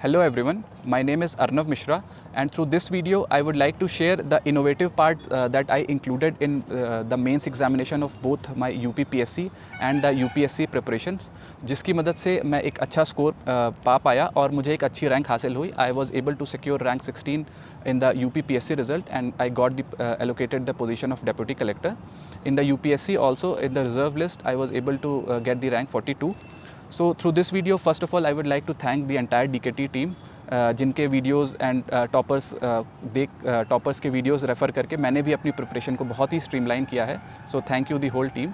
Hello everyone, my name is Arnav Mishra, and through this video I would like to share the innovative part that I included in the mains examination of both my UPPSC and the UPSC preparations, जिसकी मदद से मैं एक अच्छा score पा पाया और मुझे एक अच्छी रैंक हासिल हुई. I was able to secure rank 16 in the UPPSC result and I got allocated the position of Deputy Collector. In the UPSC also, in the reserve list, I was able to get the rank 42. So through this video, first of all, I would like to thank the entire DKT team, जिनके videos and toppers के videos refer करके मैंने भी अपनी preparation को बहुत ही streamline किया है. So thank you the whole team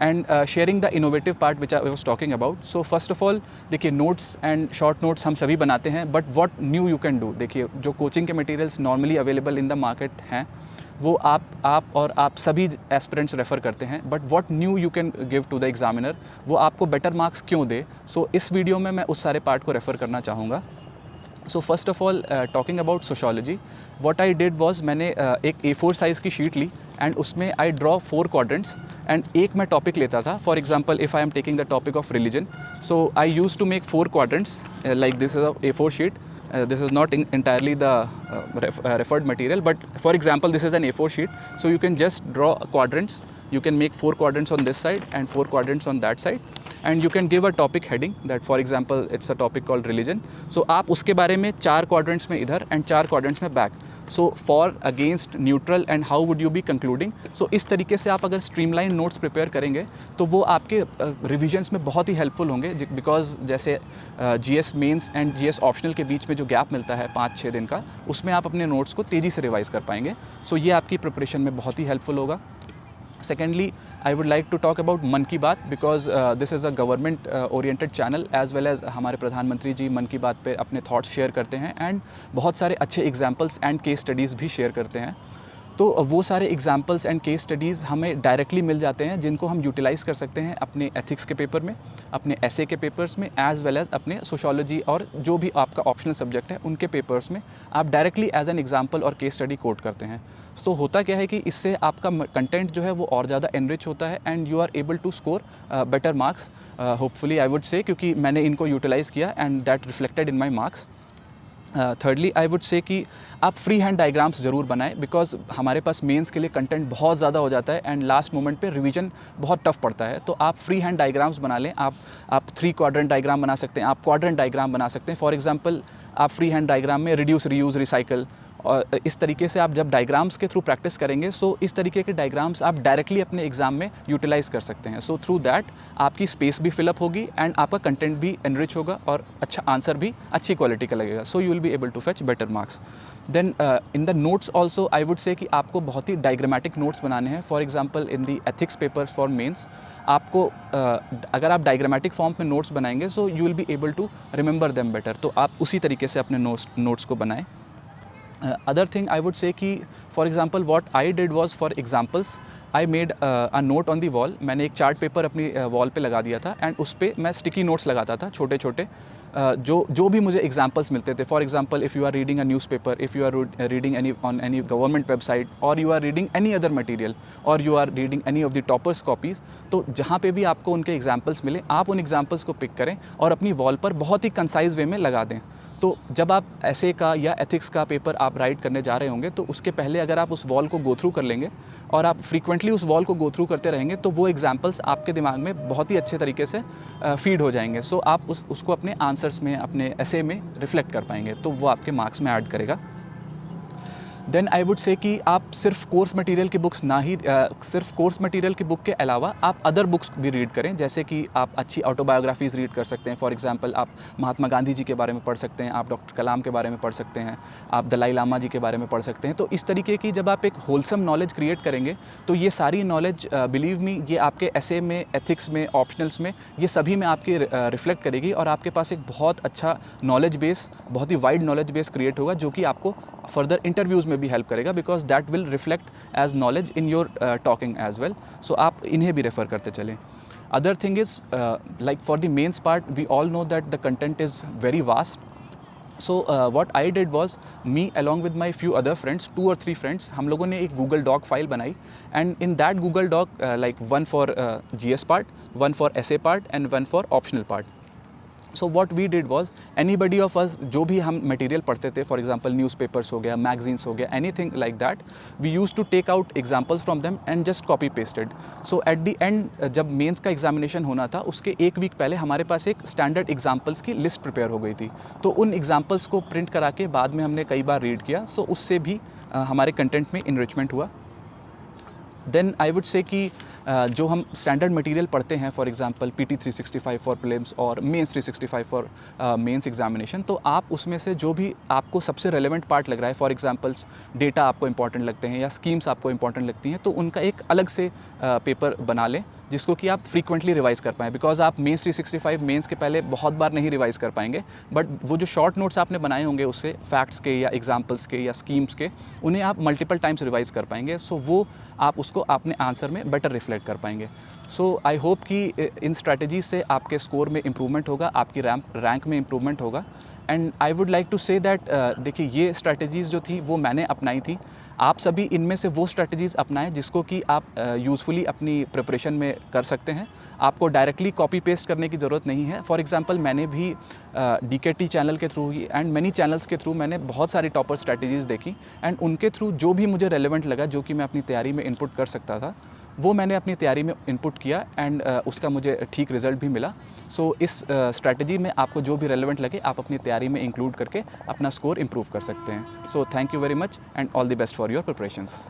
and sharing the innovative part which I was talking about. So first of all देखिए, नोट्स एंड शॉर्ट नोट्स हम सभी बनाते हैं, but what new you can do. देखिए, जो coaching के materials normally available in the market हैं वो आप सभी एस्पिरेंट्स रेफ़र करते हैं, but what new you can give to the examiner, वो आपको बेटर मार्क्स क्यों दे. सो इस वीडियो में मैं उस सारे पार्ट को रेफ़र करना चाहूँगा. सो first of all talking about sociology, what I did was, मैंने एक A4 साइज़ की शीट ली एंड उसमें आई ड्रॉ 4 क्वाड्रेंट्स एंड एक मैं टॉपिक लेता था. For example, if I am taking the topic of religion, so I use to make 4 quadrants like this is a A4 sheet. This is not entirely the referred material, but for example this is an A4 sheet, so you can just draw quadrants. You can make 4 quadrants on this side and 4 quadrants on that side, and you can give a topic heading that, for example, it's a topic called religion. So आप उसके बारे में 4 quadrants में इधर and 4 quadrants में back. So for, against, neutral and how would you be concluding. So इस तरीके से आप अगर streamline notes prepare करेंगे तो वो आपके revisions में बहुत ही helpful होंगे, because जैसे GS mains and GS optional के बीच में जो gap मिलता है 5-6 दिन का, उसमें आप अपने notes को तेज़ी से revise कर पाएंगे. So ये आपकी preparation में बहुत ही helpful होगा. Secondly, I would like to talk about मन की बात, because this is a government oriented channel, as well as हमारे प्रधानमंत्री जी मन की बात पे अपने thoughts share करते हैं and बहुत सारे अच्छे examples and case studies भी share करते हैं. तो वो सारे एग्जाम्पल्स एंड केस स्टडीज़ हमें डायरेक्टली मिल जाते हैं, जिनको हम यूटिलाइज़ कर सकते हैं अपने एथिक्स के पेपर में, अपने एसे के पेपर्स में, एज़ वेल एज़ अपने सोशोलॉजी और जो भी आपका ऑप्शनल सब्जेक्ट है उनके पेपर्स में आप डायरेक्टली एज एन एग्जाम्पल और केस स्टडी कोट करते हैं. तो होता क्या है कि इससे आपका कंटेंट जो है वो और ज़्यादा एनरिच होता है and you are able to score better marks, hopefully I would say, क्योंकि मैंने इनको यूटिलाइज़ किया and that reflected in my marks. Thirdly I would say कि आप फ्री हैंड डायग्राम्स ज़रूर बनाएं, बिकॉज हमारे पास मेंस के लिए कंटेंट बहुत ज़्यादा हो जाता है एंड लास्ट मोमेंट पे रिवीजन बहुत टफ पड़ता है. तो आप फ्री हैंड डायग्राम्स बना लें. आप 3 क्वाड्रेंट डायग्राम बना सकते हैं, आप क्वाड्रेंट डायग्राम बना सकते हैं. फॉर एग्जांपल, आप फ्री हैंड डायग्राम में रिड्यूस, रीयूज़, रिसाइकल, और इस तरीके से आप जब डायग्राम्स के थ्रू प्रैक्टिस करेंगे, सो इस तरीके के डायग्राम्स आप डायरेक्टली अपने एग्जाम में यूटिलाइज़ कर सकते हैं. सो थ्रू दैट आपकी स्पेस भी फिलअप होगी एंड आपका कंटेंट भी एनरिच होगा और अच्छा आंसर भी अच्छी क्वालिटी का लगेगा. So you will be able to fetch better marks. Then in the notes also I would say कि आपको बहुत ही डायग्रामेटिक नोट्स बनाने हैं. For example, in the ethics paper for mains, आपको अगर आप डायग्रामेटिक फॉर्म में नोट्स बनाएंगे, so you will be able to remember them better. तो आप उसी तरीके से अपने नोट्स को बनाएं. Other thing I would say कि for example what I did was, for examples I made a note on the wall. मैंने एक चार्ट पेपर अपनी वॉल पे लगा दिया था एंड उस पर मैं स्टिकी नोट्स लगाता था छोटे छोटे, जो भी मुझे एग्जांपल्स मिलते थे. For example, if you are reading a newspaper, if you are reading any on any government website, और you are reading any other material, और you are reading any of the toppers copies, तो जहाँ पे भी आपको उनके examples मिले, आप उन एग्जांपल्स को पिक करें और अपनी वॉल पर बहुत ही कंसाइज वे में लगा दें. तो जब आप ऐसे का या एथिक्स का पेपर आप राइट करने जा रहे होंगे, तो उसके पहले अगर आप उस वॉल को गो थ्रू कर लेंगे और आप फ्रीक्वेंटली उस वॉल को गो थ्रू करते रहेंगे, तो वो एग्जांपल्स आपके दिमाग में बहुत ही अच्छे तरीके से फीड हो जाएंगे. सो आप उसको अपने आंसर्स में, अपने एसे में रिफ्लेक्ट कर पाएंगे, तो वो आपके मार्क्स में ऐड करेगा. देन आई वुड से कि आप सिर्फ कोर्स मटेरियल की बुक्स ना ही सिर्फ कोर्स मटेरियल की बुक के अलावा आप अदर बुक्स भी रीड करें. जैसे कि आप अच्छी ऑटोबायोग्राफीज़ रीड कर सकते हैं. फॉर एग्जांपल, आप महात्मा गांधी जी के बारे में पढ़ सकते हैं, आप डॉक्टर कलाम के बारे में पढ़ सकते हैं, आप दलाई लामा जी के बारे में पढ़ सकते हैं. तो इस तरीके की जब आप एक होलसम नॉलेज क्रिएट करेंगे, तो ये सारी नॉलेज, बिलीव मी, ये आपके एसे में, एथिक्स में, ऑप्शनल्स में, ये सभी में आपके रिफ्लेक्ट करेगी और आपके पास एक बहुत अच्छा नॉलेज बेस, बहुत ही वाइड नॉलेज बेस क्रिएट होगा, जो कि आपको फर्दर इंटरव्यूज़ में भी हेल्प करेगा, because that will reflect as knowledge in your talking as well. So आप इन्हें भी रेफ़र करते चलें. Other thing is, like for the mains part, we all know that the content is very vast. So what I did was, me along with my few other friends, 2 or 3 friends, हम लोगों ने एक Google Doc file बनाई, and in that Google Doc, like one for GS part, one for essay part and one for optional part. So what we did was anybody of us जो भी हम material पढ़ते थे, for example newspapers हो गया, magazines हो गया, anything like that, we use to take out examples from them and just copy pasted. So at the end जब मेंस का एग्जामिनेशन होना था उसके एक वीक पहले हमारे पास एक स्टैंडर्ड एग्जाम्पल्स की लिस्ट प्रिपेयर हो गई थी. तो उन एग्जाम्पल्स को प्रिंट करा के बाद में हमने कई बार रीड किया. सो उससे भी हमारे कंटेंट में इनरिचमेंट हुआ. देन आई वुड से कि जो हम स्टैंडर्ड मटेरियल पढ़ते हैं, for example PT 365 for prelims और मेंस 365 फॉर मेंस एग्जामिनेशन, तो आप उसमें से जो भी आपको सबसे रेलेवेंट पार्ट लग रहा है, फॉर एग्जांपल्स डेटा आपको इंपॉर्टेंट लगते हैं या स्कीम्स आपको इंपॉर्टेंट लगती हैं, तो उनका एक अलग से पेपर बना लें जिसको कि आप फ्रीक्वेंटली रिवाइज़ कर पाएँ. बिकॉज आप मेंस 365 मेंस के पहले बहुत बार नहीं रिवाइज़ कर पाएंगे, बट वो जो शॉर्ट नोट्स आपने बनाए होंगे उससे फैक्ट्स के या एग्जाम्पल्स के या स्कीम्स के, उन्हें आप मल्टीपल टाइम्स रिवाइज़ कर पाएंगे. सो वो आप उसको अपने आंसर में बेटर रिफ्लेक्ट कर पाएंगे. सो आई होप कि इन स्ट्रैटेजी से आपके स्कोर में इम्प्रूवमेंट होगा, आपकी रैंक में इम्प्रूवमेंट होगा. And I would like to say that देखिए ये स्ट्रैटेजीज़ जो थी वो मैंने अपनाई थी. आप सभी इनमें से वो स्ट्रैटेजीज़ अपनाएं जिसको कि आप यूज़फुली अपनी प्रिपरेशन में कर सकते हैं. आपको डायरेक्टली कॉपी पेस्ट करने की ज़रूरत नहीं है. फॉर एग्जांपल मैंने भी DKT चैनल के through he and many channels के थ्रू मैंने बहुत सारी टॉपर स्ट्रैटेजीज़ देखी एंड उनके थ्रू जो भी मुझे रेलेवेंट लगा, जो कि मैं अपनी तैयारी में इनपुट कर सकता था, वो मैंने अपनी तैयारी में इनपुट किया एंड उसका मुझे ठीक रिज़ल्ट भी मिला. सो इस स्ट्रैटेजी में आपको जो भी रेलेवेंट लगे आप अपनी तैयारी में इंक्लूड करके अपना स्कोर इम्प्रूव कर सकते हैं. सो thank you very much and all the best for your preparations.